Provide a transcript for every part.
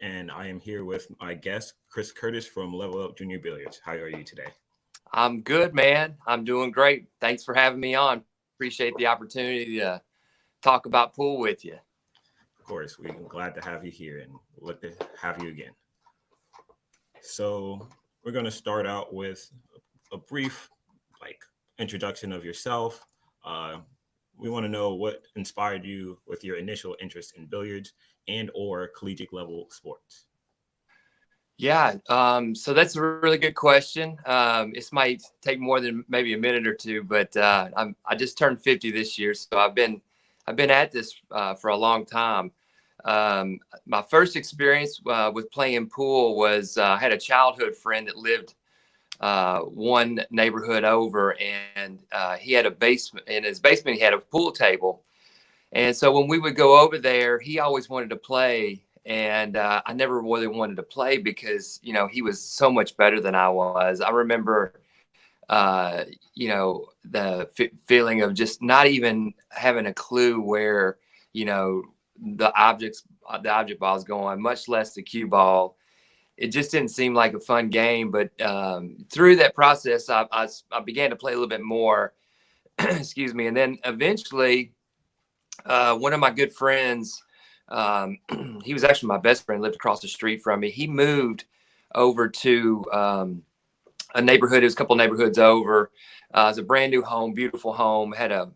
and I am here with my guest, Chris Curtis from Level Up Junior Billiards. How are you today? I'm good, man. I'm doing great. Thanks for having me on. Appreciate the opportunity to talk about pool with you. Of course, we're glad to have you here and look to have you again. So, we're going to start out with a brief, like, introduction of yourself. Uh, we want to know what inspired you with your initial interest in billiards and or collegiate level sports. Yeah, so that's a really good question. This might take more than maybe a minute or two, but I just turned 50 this year, so I've been at this for a long time. My first experience with playing pool was I had a childhood friend that lived one neighborhood over, and he had a basement. In his basement, he had a pool table, and so when we would go over there, he always wanted to play. And I never really wanted to play because, he was so much better than I was. I remember, the feeling of just not even having a clue where, the object ball is going, much less the cue ball. It just didn't seem like a fun game. But through that process, I began to play a little bit more, excuse me. And then eventually, one of my good friends, um, he was actually my best friend, lived across the street from me. He moved over to a neighborhood. It was a couple neighborhoods over. It was a brand new home, beautiful home, had a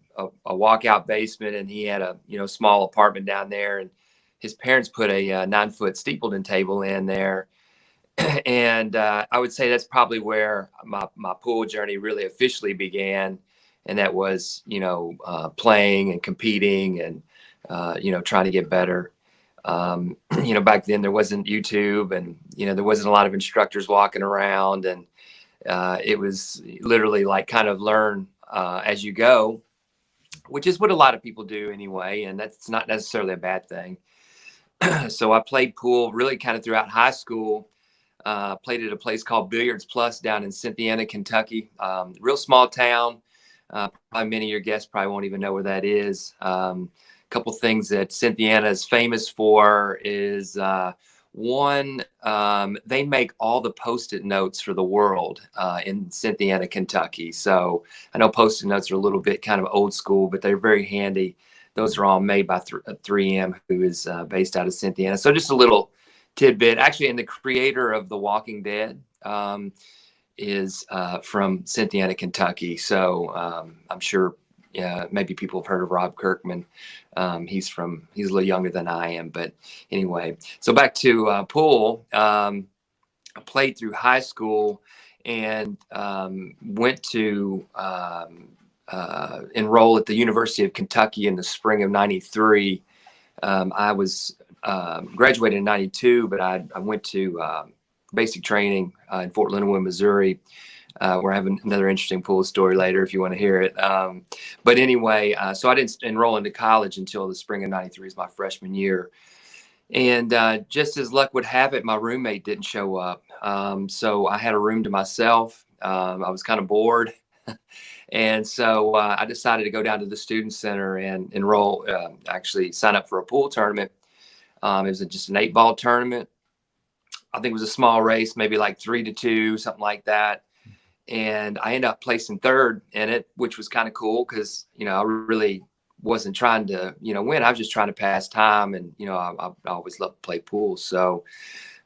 walkout basement, and he had a small apartment down there. And his parents put a 9-foot Steepledon table in there. And I would say that's probably where my pool journey really officially began. And that was, playing and competing and, trying to get better. Back then there wasn't YouTube, and, there wasn't a lot of instructors walking around, and it was literally like kind of learn as you go, which is what a lot of people do anyway. And that's not necessarily a bad thing. So I played pool really kind of throughout high school. Played at a place called Billiards Plus down in Cynthiana, Kentucky. Real small town. Probably many of your guests probably won't even know where that is. A couple things that Cynthiana is famous for is one, they make all the Post-it notes for the world in Cynthiana, Kentucky. So I know Post-it notes are a little bit kind of old school, but they're very handy. Those are all made by 3M, who is based out of Cynthiana. So just a little tidbit. Actually, and the creator of The Walking Dead is from Cynthiana, Kentucky. So I'm sure maybe people have heard of Rob Kirkman. He's a little younger than I am. But anyway, so back to pool. I played through high school and went to enroll at the University of Kentucky in the spring of '93. I was graduated in '92, but I went to basic training in Fort Leonard Wood, Missouri. We're having another interesting pool story later if you want to hear it. But anyway, so I didn't enroll into college until the spring of '93, is my freshman year. And just as luck would have it, my roommate didn't show up. So I had a room to myself. I was kind of bored. And so I decided to go down to the student center and enroll, actually sign up for a pool tournament. It was just an 8-ball tournament. I think it was a small race, maybe like 3-2, something like that. And I ended up placing third in it, which was kind of cool because, I really wasn't trying to, win. I was just trying to pass time. And, I always loved to play pool. So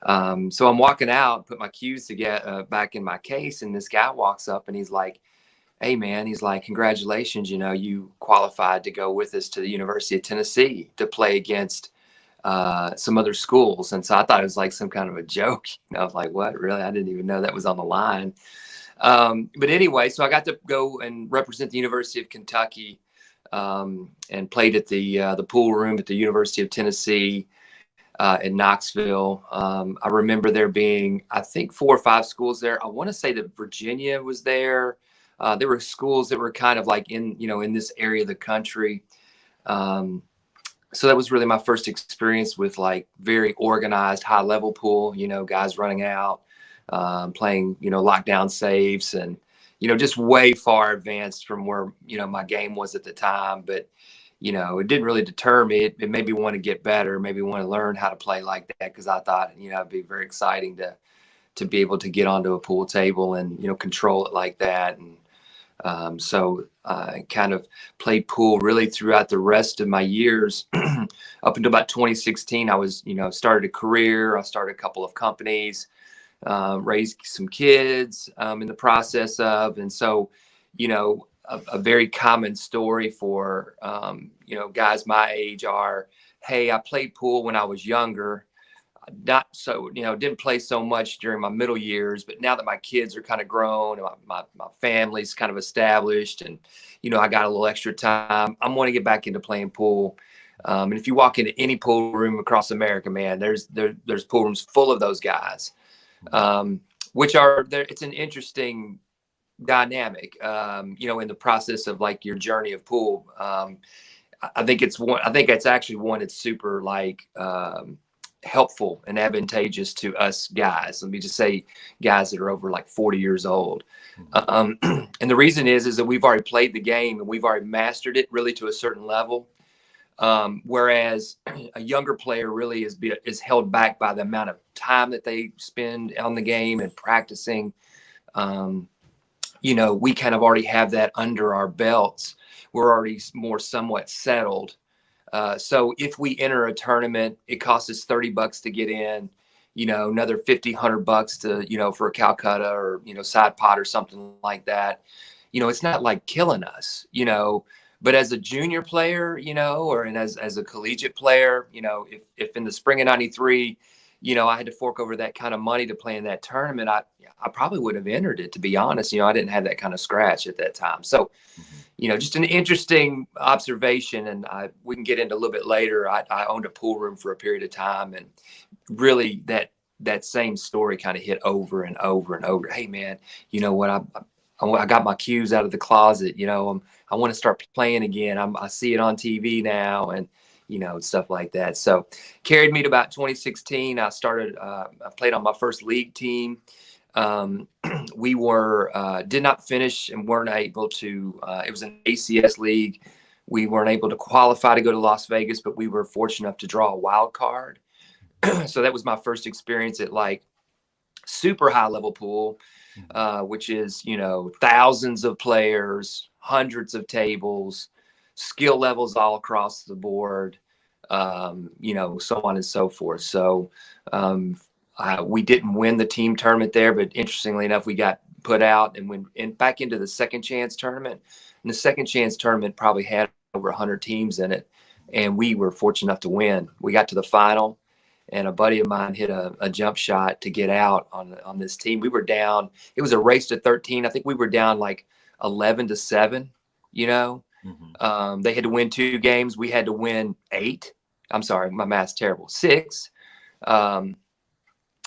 I'm walking out, put my cues to get back in my case. And this guy walks up and he's like, "Hey man," he's like, "Congratulations, you qualified to go with us to the University of Tennessee to play against some other schools." And so I thought it was like some kind of a joke. I was like, "What? Really? I didn't even know that was on the line." But anyway, so I got to go and represent the University of Kentucky and played at the pool room at the University of Tennessee in Knoxville. I remember there being, I think, 4 or 5 schools there. I want to say that Virginia was there. There were schools that were kind of like in this area of the country. So that was really my first experience with like very organized, high level pool, guys running out, playing, lockdown saves and, just way far advanced from where, my game was at the time. But, you know, it didn't really deter me. It made me want to get better, maybe want to learn how to play like that, because I thought, you know, it'd be very exciting to be able to get onto a pool table and, you know, control it like that. And so I kind of played pool really throughout the rest of my years. Up until about 2016, I was, you know, started a career. I started a couple of companies, raised some kids in the process of. And so, you know, a very common story for, you know, guys my age are, hey, I played pool when I was younger. Not so, you know, didn't play so much during my middle years, but now that my kids are kind of grown and my family's kind of established, and, you know, I got a little extra time, I'm want to get back into playing pool. And if you walk into any pool room across America, man, there's pool rooms full of those guys, which are there. It's an interesting dynamic, you know, in the process of like your journey of pool. I think it's actually one that's super like, helpful and advantageous to us guys. Let me just say guys that are over like 40 years old. And the reason is that we've already played the game and we've already mastered it really to a certain level. Whereas a younger player really is held back by the amount of time that they spend on the game and practicing. You know, we kind of already have that under our belts. We're already more somewhat settled. So if we enter a tournament, it costs us $30 to get in, you know, another 50, $100 to, you know, for a Calcutta or, you know, side pot or something like that. You know, it's not like killing us, you know, but as a junior player, you know, or as a collegiate player, you know, if in the spring of 93, you know, I had to fork over that kind of money to play in that tournament, I probably would have entered it, to be honest. You know, I didn't have that kind of scratch at that time. So, you know, just an interesting observation. And we can get into a little bit later. I owned a pool room for a period of time, and really that same story kind of hit over and over and over. Hey man, you know what? I got my cues out of the closet. You know, I want to start playing again. I see it on TV now, and, you know, stuff like that. So carried me to about 2016. I played on my first league team. We did not finish and weren't able to, it was an ACS league. We weren't able to qualify to go to Las Vegas, but we were fortunate enough to draw a wild card. So that was my first experience at like super high level pool, which is, you know, thousands of players, hundreds of tables, skill levels all across the board, you know, so on and so forth. So, we didn't win the team tournament there, but interestingly enough, we got put out and went back into the second chance tournament. And the second chance tournament probably had over 100 teams in it, and we were fortunate enough to win. We got to the final, and a buddy of mine hit a jump shot to get out on this team. We were down. It was a race to 13. I think we were down like 11-7. You know, they had to win 2 games. We had to win 8. I'm sorry, my math's terrible. 6.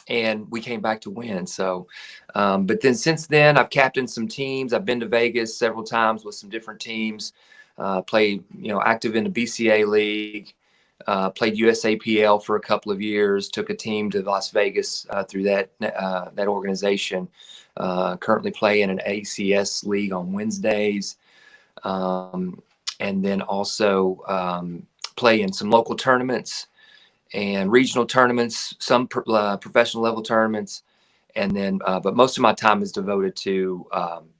And we came back to win. So, but then since then, I've captained some teams. I've been to Vegas several times with some different teams. Played, you know, active in the BCA league. Played USAPL for a couple of years. Took a team to Las Vegas through that organization. Currently play in an ACS league on Wednesdays, and then also play in some local tournaments and regional tournaments, some professional level tournaments. And then, but most of my time is devoted to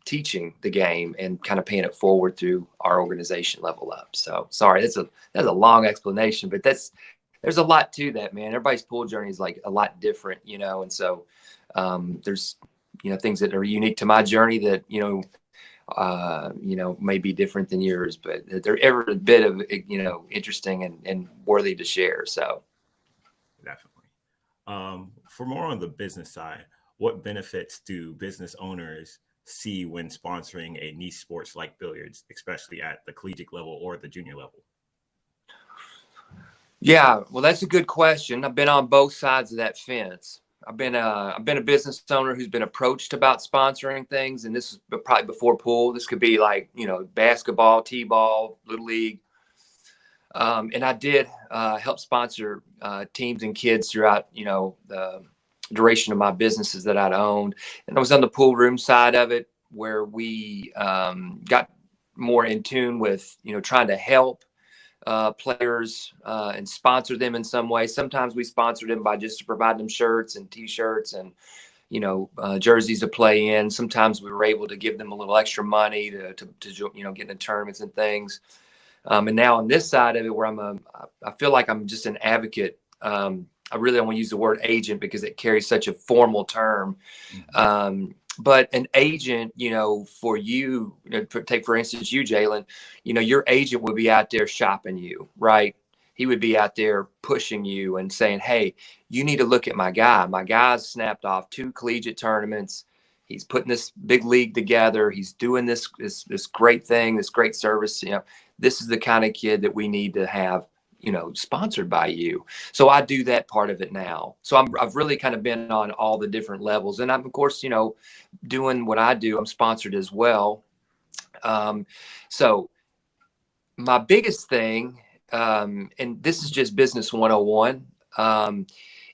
teaching the game and kind of paying it forward through our organization Level Up. So sorry, that's a long explanation, but there's a lot to that, man. Everybody's pool journey is like a lot different, you know? And so there's, you know, things that are unique to my journey that, you know, may be different than yours, but they're every bit of, you know, interesting and worthy to share. So. Definitely. For more on the business side, what benefits do business owners see when sponsoring a niche sports like billiards, especially at the collegiate level or the junior level? Yeah, well, that's a good question. I've been on both sides of that fence. I've been a business owner who's been approached about sponsoring things, and this is probably before pool. This could be like, you know, basketball, t-ball, little league. And I did help sponsor teams and kids throughout, you know, the duration of my businesses that I'd owned. And I was on the pool room side of it, where we got more in tune with, you know, trying to help players and sponsor them in some way. Sometimes we sponsor them by just to provide them shirts and T-shirts and jerseys to play in. Sometimes we were able to give them a little extra money to get in tournaments and things. And now on this side of it, where I feel like I'm just an advocate. I really don't want to use the word agent because it carries such a formal term. But an agent, for you, take for instance you, Jalen, your agent would be out there shopping you, right? He would be out there pushing you and saying, hey, you need to look at my guy. My guy's snapped off 2 collegiate tournaments. He's putting this big league together. He's doing this great thing, this great service. This is the kind of kid that we need to have, sponsored by you. So I do that part of it now. So I've really kind of been on all the different levels. And I'm, of course, doing what I do, I'm sponsored as well. So my biggest thing, and this is just business 101,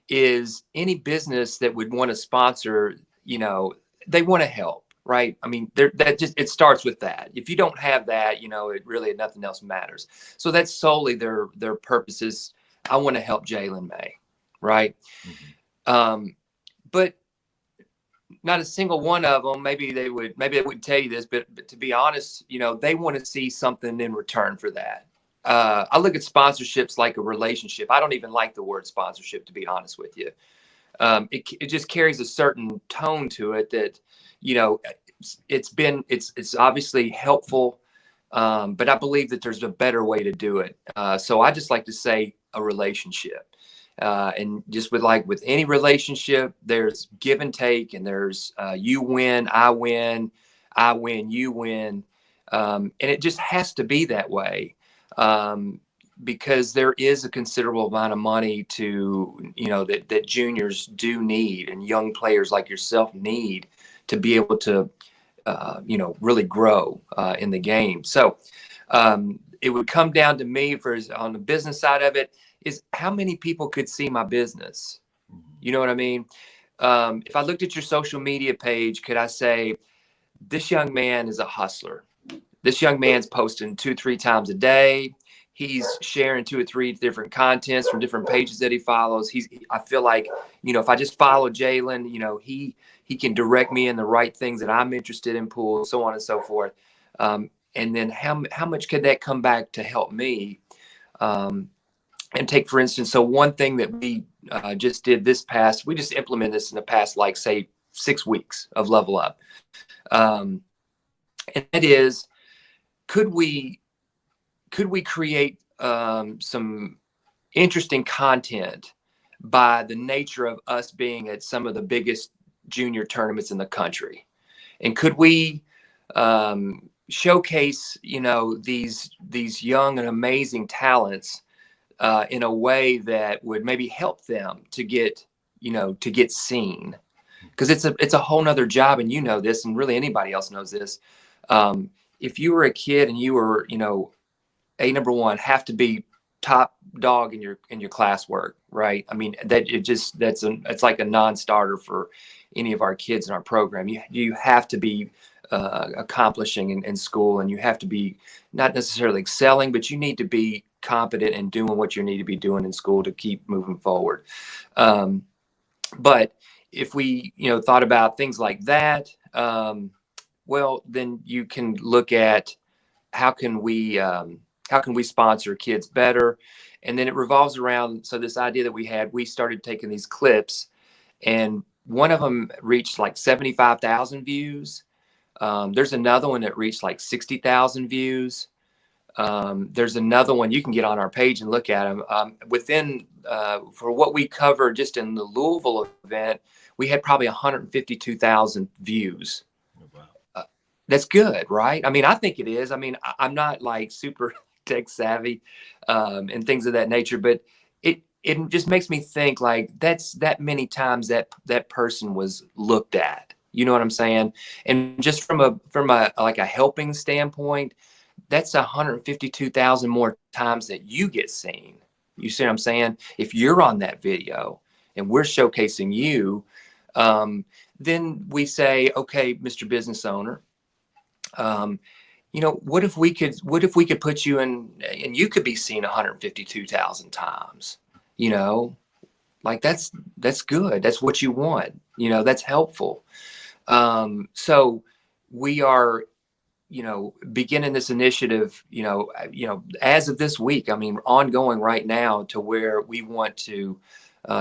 is any business that would want to sponsor, they want to help, right? I mean, it starts with that. If you don't have that, it really, nothing else matters. So that's solely their purposes. I want to help Jalen May, right? But not a single one of them, maybe they wouldn't tell you this, but to be honest, they want to see something in return for that. I look at sponsorships like a relationship. I don't even like the word sponsorship, to be honest with you. It just carries a certain tone to it that, it's obviously helpful. But I believe that there's a better way to do it. So I just like to say a relationship. And just with any relationship, there's give and take, and there's you win, I win, you win. And it just has to be that way. Because there is a considerable amount of money that juniors do need, and young players like yourself need to be able to, really grow in the game. So it would come down to me on the business side of it is how many people could see my business. You know what I mean? If I looked at your social media page, could I say, this young man is a hustler. This young man's posting 2-3 times a day. He's sharing 2 or 3 different contents from different pages that he follows. I feel like, if I just follow Jalen, he can direct me in the right things that I'm interested in, pool, so on and so forth. And then how much could that come back to help me? And take, for instance, so one thing that we just did we just implemented this in the past, like say 6 weeks of Level Up. And that is, could we create some interesting content by the nature of us being at some of the biggest junior tournaments in the country? And could we showcase, these young and amazing talents in a way that would maybe help them to get seen? Because it's a whole nother job, and this, and really anybody else knows this. If you were a kid and you were, number one, have to be top dog in your classwork, right? I mean, it's like a non-starter for any of our kids in our program. You have to be accomplishing in school, and you have to be not necessarily excelling, but you need to be competent and doing what you need to be doing in school to keep moving forward. But if we, thought about things like that, well, then you can look at how can we sponsor kids better? And then it revolves around, so this idea that we started taking these clips, and one of them reached like 75,000 views. There's another one that reached like 60,000 views. There's another one you can get on our page and look at them. For what we covered just in the Louisville event, we had probably 152,000 views. Wow. That's good, right? I mean, I think it is. I mean, I'm not like super tech savvy and things of that nature, but it just makes me think like that's that many times that person was looked at. You know what I'm saying? And just from a like a helping standpoint, that's 152,000 more times that you get seen. You see what I'm saying? If you're on that video and we're showcasing you, then we say, okay, Mr. Business Owner, what if we could put you in and you could be seen 152,000 times, you know, like that's good. That's what you want. That's helpful. So we are, beginning this initiative, as of this week, I mean, ongoing right now to where we want to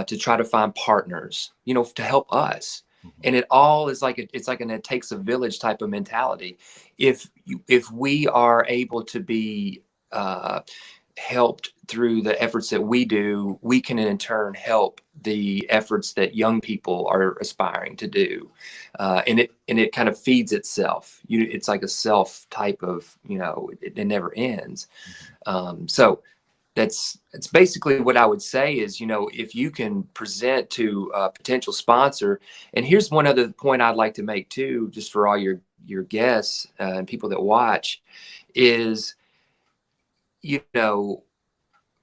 try to find partners, to help us. And it all is like it's like an it takes a village type of mentality. If we are able to be helped through the efforts that we do, we can in turn help the efforts that young people are aspiring to do, and it kind of feeds itself. It's like a self type of, it never ends. So that's basically what I would say is, if you can present to a potential sponsor. And here's one other point I'd like to make too, just for all your guests and people that watch, is,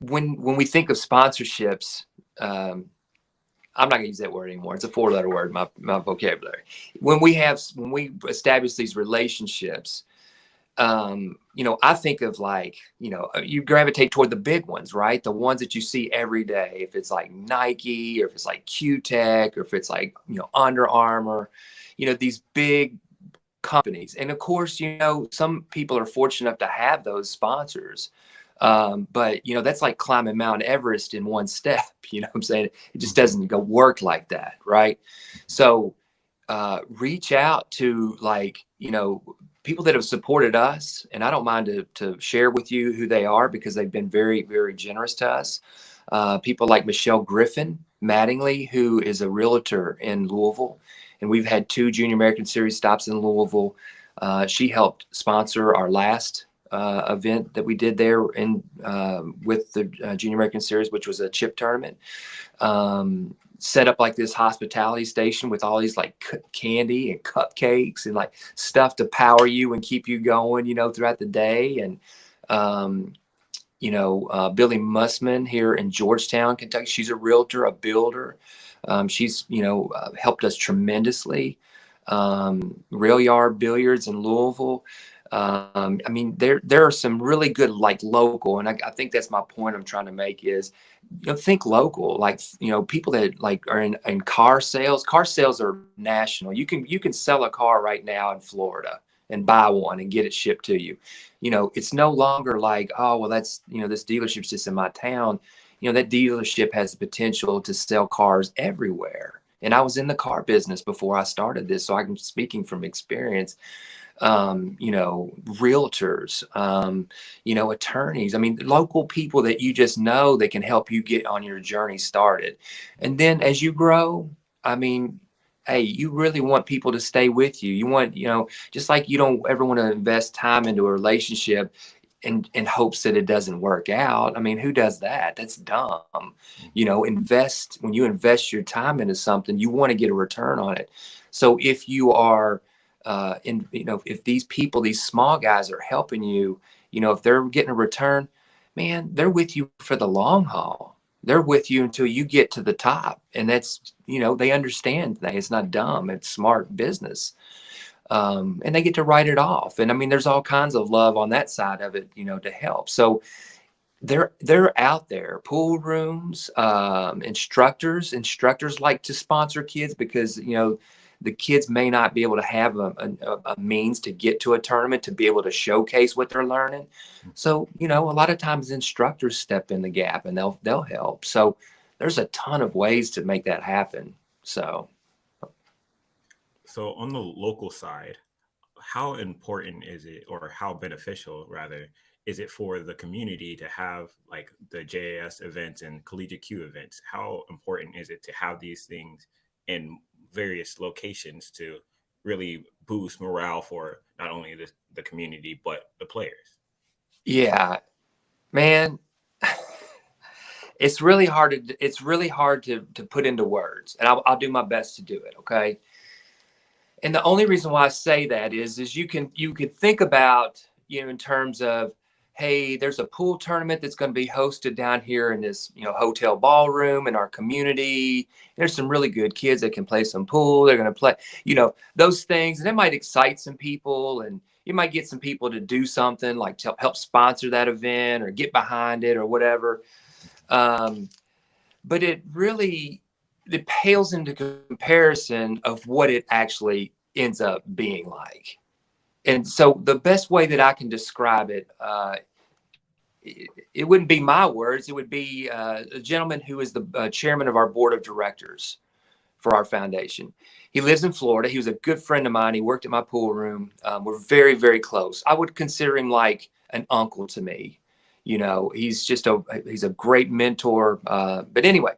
when we think of sponsorships, I'm not gonna use that word anymore. It's a 4-letter word in my vocabulary. When we establish these relationships, I think of like, you gravitate toward the big ones, right? The ones that you see every day. If it's like Nike, or if it's like Q-Tech, or if it's like, Under Armour, these big companies. And of course, some people are fortunate enough to have those sponsors. But that's like climbing Mount Everest in one step. You know what I'm saying? It just doesn't go work like that, right? So reach out to, like, people that have supported us, and I don't mind to share with you who they are, because they've been very, very generous to us. People like Michelle Griffin Mattingly, who is a realtor in Louisville, and we've had 2 Junior American Series stops in Louisville. She helped sponsor our last event that we did there with the Junior American Series, which was a chip tournament. Set up like this hospitality station with all these like candy and cupcakes and like stuff to power you and keep you going, throughout the day. And Billy Mussman here in Georgetown, Kentucky, she's a realtor, a builder. She's helped us tremendously. Rail Billiards in Louisville. I mean, there are some really good, like, local, and I think that's my point I'm trying to make is, think local, like, people that like are in car sales. Car sales are national. You can sell a car right now in Florida and buy one and get it shipped to you. It's no longer like, oh, well, that's, this dealership's just in my town. That dealership has the potential to sell cars everywhere. And I was in the car business before I started this, so I'm speaking from experience. Realtors, attorneys. I mean, local people that you just know that can help you get on your journey started. And then as you grow, I mean, hey, you really want people to stay with you. You want, just like you don't ever want to invest time into a relationship in hopes that it doesn't work out. I mean, who does that? That's dumb. When you invest your time into something, you want to get a return on it. So if you are if these people, these small guys are helping you, if they're getting a return, man, they're with you for the long haul. They're with you until you get to the top. And that's, they understand that it's not dumb. It's smart business. And they get to write it off. And I mean, there's all kinds of love on that side of it, to help. So they're out there. Pool rooms, instructors like to sponsor kids because, the kids may not be able to have a means to get to a tournament to be able to showcase what they're learning. So, a lot of times instructors step in the gap and they'll help. So there's a ton of ways to make that happen. So on the local side, how important is it, or how beneficial rather, is it for the community to have like the JAS events and Collegiate Q events? How important is it to have these things in various locations to really boost morale for not only the community but the players? Yeah, man, it's really hard to put into words, and I'll do my best to do it. Okay. And the only reason why I say that is you could think about, in terms of, hey, there's a pool tournament that's going to be hosted down here in this, hotel ballroom in our community. There's some really good kids that can play some pool. They're going to play, those things, and it might excite some people. And, you might get some people to do something like to help sponsor that event or get behind it or whatever. But it pales into comparison of what it actually ends up being like. And so the best way that I can describe it, it wouldn't be my words. It would be a gentleman who is the chairman of our board of directors for our foundation. He lives in Florida. He was a good friend of mine. He worked at my pool room. We're very, very close. I would consider him like an uncle to me. You know, he's a great mentor. But anyway,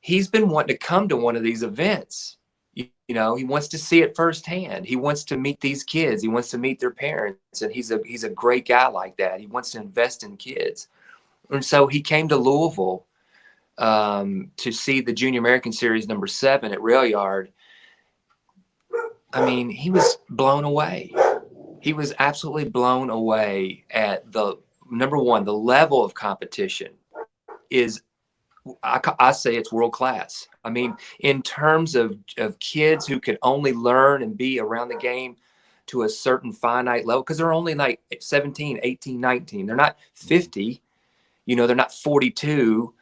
he's been wanting to come to one of these events. You know, he wants to see it firsthand. He wants to meet these kids. He wants to meet their parents. And he's a great guy like that. He wants to invest in kids. And so he came to Louisville to see the Junior American Series #7 at Rail Yard. I mean, he was blown away. He was absolutely blown away at the number one, the level of competition is, I say it's world class. I mean, in terms of kids who can only learn and be around the game to a certain finite level, because they're only like 17, 18, 19. They're not 50, you know, they're not 42.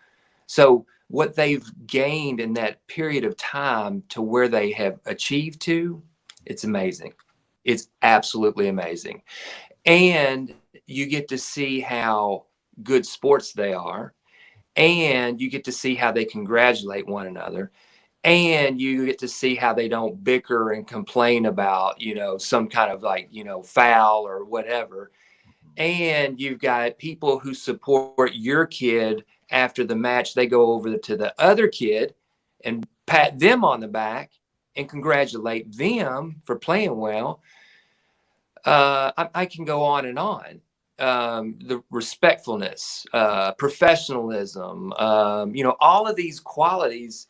So what they've gained in that period of time to where they have achieved to, it's amazing. It's absolutely amazing. And you get to see how good sports they are. And you get to see how they congratulate one another. And you get to see how they don't bicker and complain about, you know, some kind of like, you know, foul or whatever. And you've got people who support your kid after the match. They go over to the other kid and pat them on the back and congratulate them for playing well. I can go on and on. The respectfulness, professionalism, you know, all of these qualities,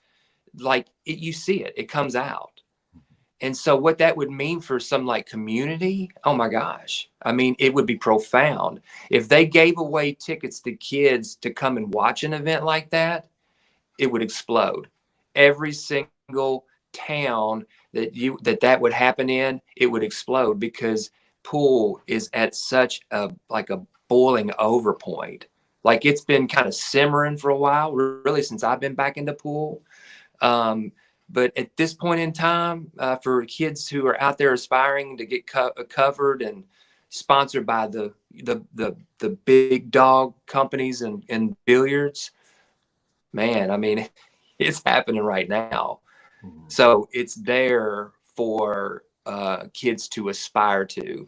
like you see it comes out. And so what that would mean for some like community, oh my gosh. I mean, it would be profound. If they gave away tickets to kids to come and watch an event like that, it would explode. Every single town that would happen in, it would explode, because pool is at such a boiling over point. Like, it's been kind of simmering for a while, really, since I've been back into pool. But at this point in time, for kids who are out there aspiring to get covered and sponsored by the big dog companies and billiards, man, I mean, it's happening right now. So it's there for kids to aspire to,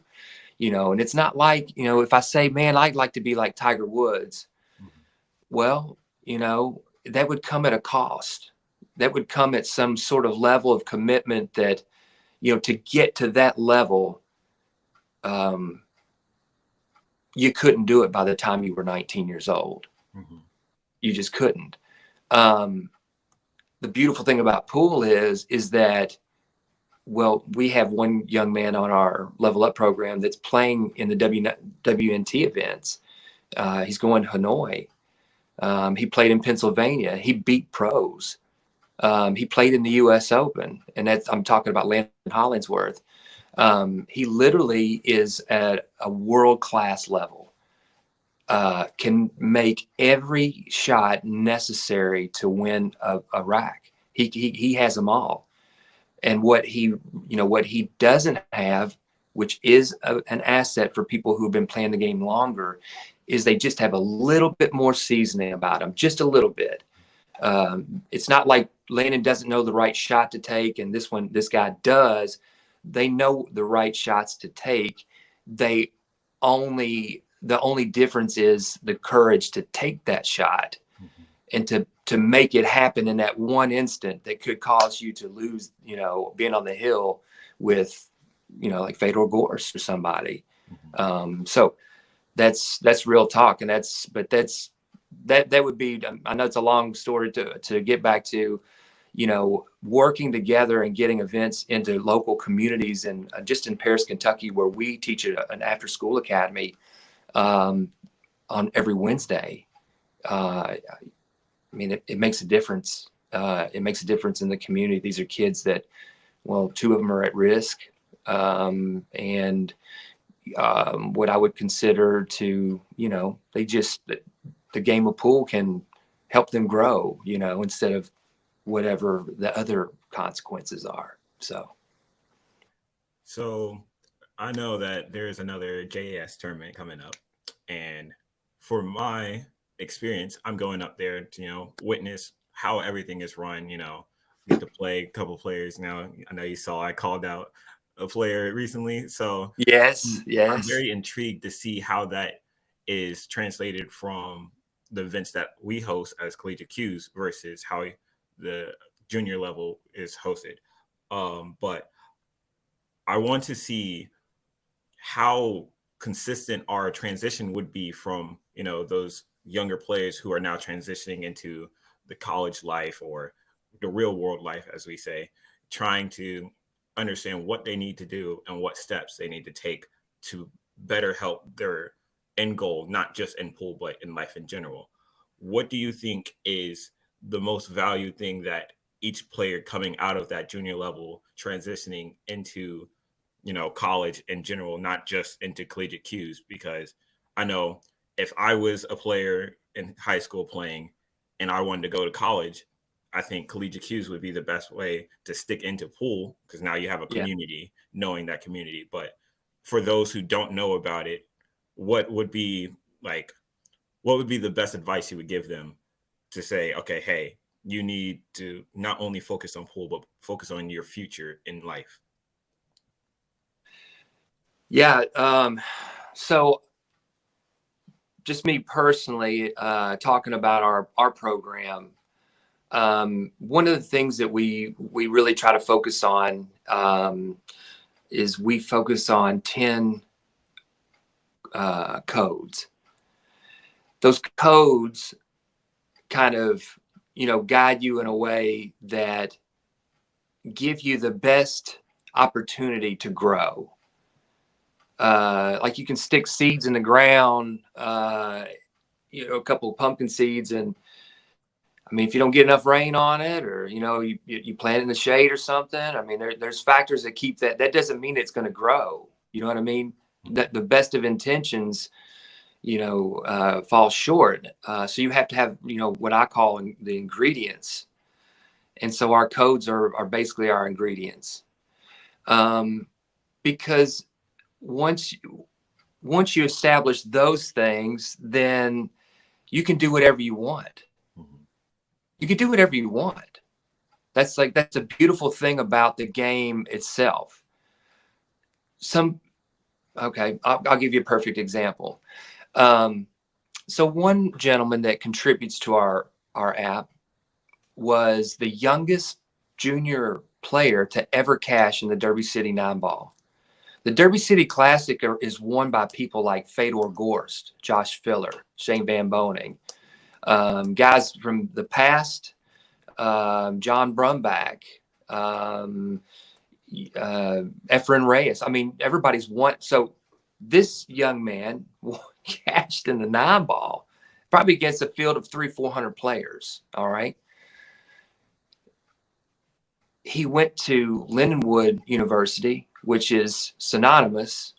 you know. And it's not like, you know, if I say, man, I'd like to be like Tiger Woods, well, you know, that would come at a cost. That would come at some sort of level of commitment that, you know, to get to that level, you couldn't do it by the time you were 19 years old. You just couldn't. The beautiful thing about pool is that, well, we have one young man on our Level Up program that's playing in the WNT events. He's going to Hanoi. He played in Pennsylvania. He beat pros. He played in the U.S. Open, and I'm talking about Landon Hollingsworth. He literally is at a world-class level, can make every shot necessary to win a rack. He has them all. And what he doesn't have, which is an asset for people who've been playing the game longer, is they just have a little bit more seasoning about them, just a little bit. It's not like Landon doesn't know the right shot to take, and this guy does. They know the right shots to take. The only difference is the courage to take that shot and to make it happen in that one instant that could cause you to lose, you know, being on the hill with, you know, like Fedor Gorst or somebody. So that's real talk. And that would be, I know it's a long story to get back to, you know, working together and getting events into local communities. And just in Paris, Kentucky, where we teach at an after school academy on every Wednesday. I mean, it makes a difference. It makes a difference in the community. These are kids that, well, 2 of them are at risk. and what I would consider to, the game of pool can help them grow, instead of whatever the other consequences are. So I know that there's another JAS tournament coming up, and for my experience, I'm going up there to witness how everything is run. Get to play a couple players. Now I know you saw I called out a player recently, so Yes, I'm yes. very intrigued to see how that is translated from the events that we host as Collegiate Qs versus how the junior level is hosted. But I want to see how consistent our transition would be from those younger players who are now transitioning into the college life or the real world life, as we say, trying to understand what they need to do and what steps they need to take to better help their end goal, not just in pool but in life in general. What do you think is the most valued thing that each player coming out of that junior level transitioning into college in general, not just into collegiate Qs? Because I know if I was a player in high school playing and I wanted to go to college, I think collegiate Qs would be the best way to stick into pool because now you have a Yeah. community, knowing that community. But for those who don't know about it, what would be like, what would be the best advice you would give them to say, okay, hey, you need to not only focus on pool, but focus on your future in life? Yeah. So just me personally, talking about our program, one of the things that we really try to focus on, is we focus on 10 codes. Those codes kind of, guide you in a way that give you the best opportunity to grow. Like you can stick seeds in the ground, a couple of pumpkin seeds, and I mean, if you don't get enough rain on it, or you plant it in the shade or something, I mean, there's factors that keep that. That doesn't mean it's going to grow. You know what I mean? That the best of intentions, fall short. So you have to have, what I call the ingredients, and so our codes are basically our ingredients. Because once you establish those things, then you can do whatever you want. Mhm. You can do whatever you want. That's a beautiful thing about the game itself. Okay, I'll give you a perfect example. So one gentleman that contributes to our app was the youngest junior player to ever cash in the Derby City 9-ball. The Derby City Classic is won by people like Fedor Gorst, Josh Filler, Shane Van Boning, guys from the past, John Brumbach, Efren Reyes. I mean, everybody's won. So this young man cashed in the 9-ball, probably against a field of 300-400 players. All right. He went to Lindenwood University, which is synonymous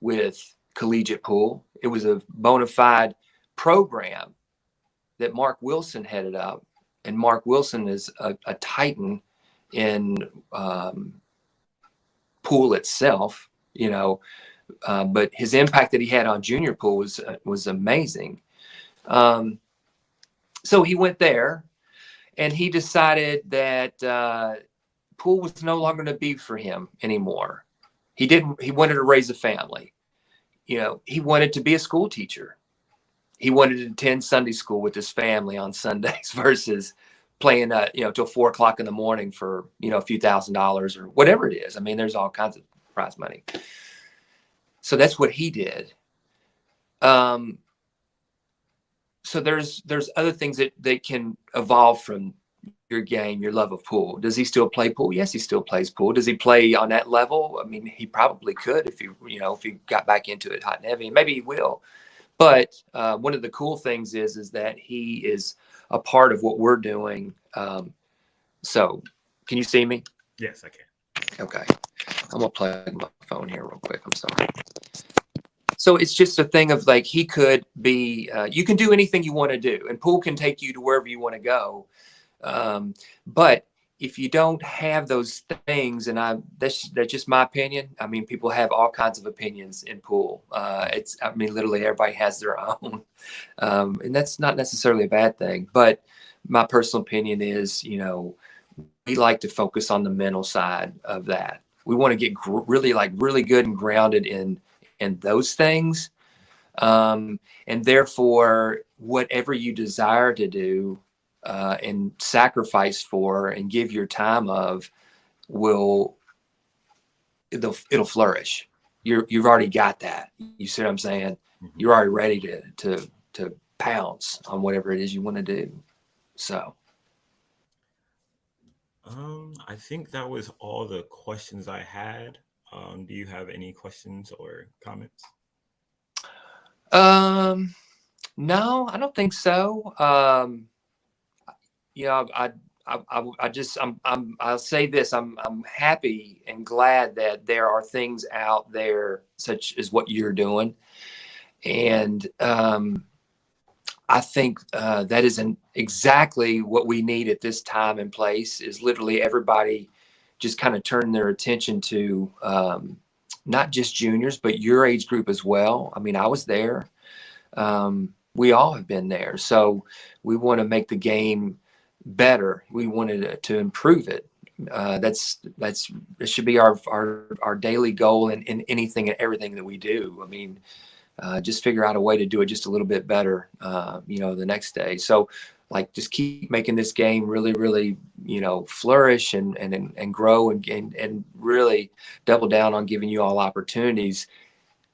with collegiate pool. It was a bona fide program that Mark Wilson headed up. And Mark Wilson is a titan in pool itself, but his impact that he had on junior pool was amazing. So he went there, and he decided that pool was no longer going to be for him anymore. He wanted to raise a family. He wanted to be a school teacher. He wanted to attend Sunday school with his family on Sundays versus playing, till 4 o'clock in the morning for, a few $1,000s or whatever it is. I mean, there's all kinds of prize money. So that's what he did. So there's other things that can evolve from your game, your love of pool. Does he still play pool? Yes, he still plays pool. Does he play on that level? I mean, he probably could if he got back into it hot and heavy, and maybe he will. But one of the cool things is that he is a part of what we're doing. So can you see me? Yes, I can. Okay. I'm gonna plug my phone here real quick. I'm sorry. So it's just a thing of like, he could be, you can do anything you want to do, and pool can take you to wherever you want to go. But if you don't have those things, and that's just my opinion. I mean, people have all kinds of opinions in pool. I mean, literally everybody has their own, and that's not necessarily a bad thing. But my personal opinion is, we like to focus on the mental side of that. We want to get really good and grounded in those things. And therefore, whatever you desire to do and sacrifice for and give your time of, it'll flourish. You've already got that. You see what I'm saying? Mm-hmm. You're already ready to pounce on whatever it is you want to do. So. I think that was all the questions I had. Do you have any questions or comments? No, I don't think so. I'll say this. I'm happy and glad that there are things out there such as what you're doing. And I think that is exactly what we need at this time and place, is literally everybody just kind of turn their attention to not just juniors, but your age group as well. I mean, I was there. We all have been there. So we want to make the game better. We wanted to improve it. It should be our daily goal in anything and everything that we do. I mean, just figure out a way to do it just a little bit better, the next day. So like, just keep making this game really, really, flourish and grow and really double down on giving you all opportunities.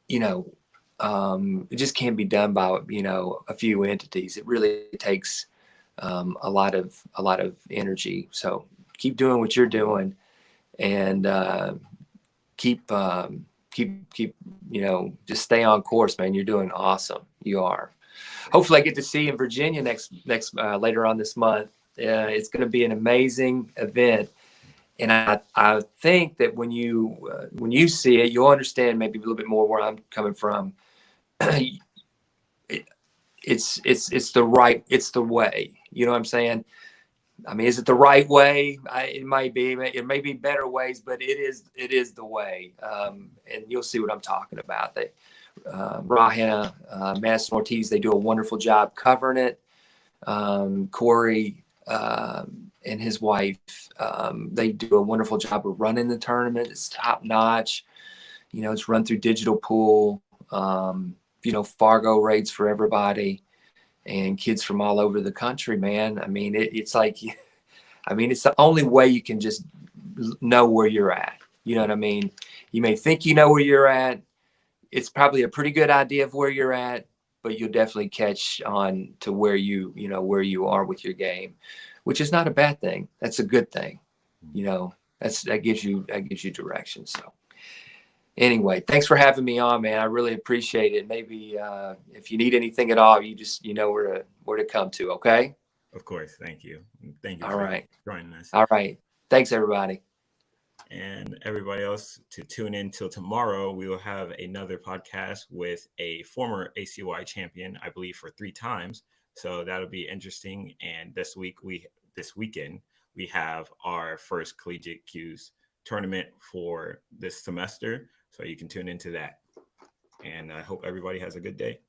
It just can't be done by, a few entities. It really takes a lot of energy. So keep doing what you're doing, and keep, just stay on course, man. You're doing awesome. You are. Hopefully I get to see you in Virginia next later on this month. It's going to be an amazing event. And I think that when you see it, you'll understand maybe a little bit more where I'm coming from. It's the way. You know what I'm saying? I mean, is it the right way? It might be. It may be better ways, but it is the way. And you'll see what I'm talking about. Rahana, Madison Ortiz, they do a wonderful job covering it. Corey and his wife, they do a wonderful job of running the tournament. It's top notch. It's run through Digital Pool. Fargo rates for everybody, and kids from all over the country, man. I mean, it's like, it's the only way you can just know where you're at. You know what I mean? You may think you know where you're at. It's probably a pretty good idea of where you're at, but you'll definitely catch on to where where you are with your game, which is not a bad thing. That's a good thing. That gives you direction. So anyway, thanks for having me on, man. I really appreciate it. Maybe if you need anything at all, you just where to come to. Okay. Of course. Thank you. Thank you All for right. joining us. All right. Thanks, everybody. And everybody else to tune in till tomorrow. We will have another podcast with a former ACY champion, I believe, for 3 times. So that'll be interesting. And this weekend, we have our first Collegiate Qs tournament for this semester. So you can tune into that. And I hope everybody has a good day.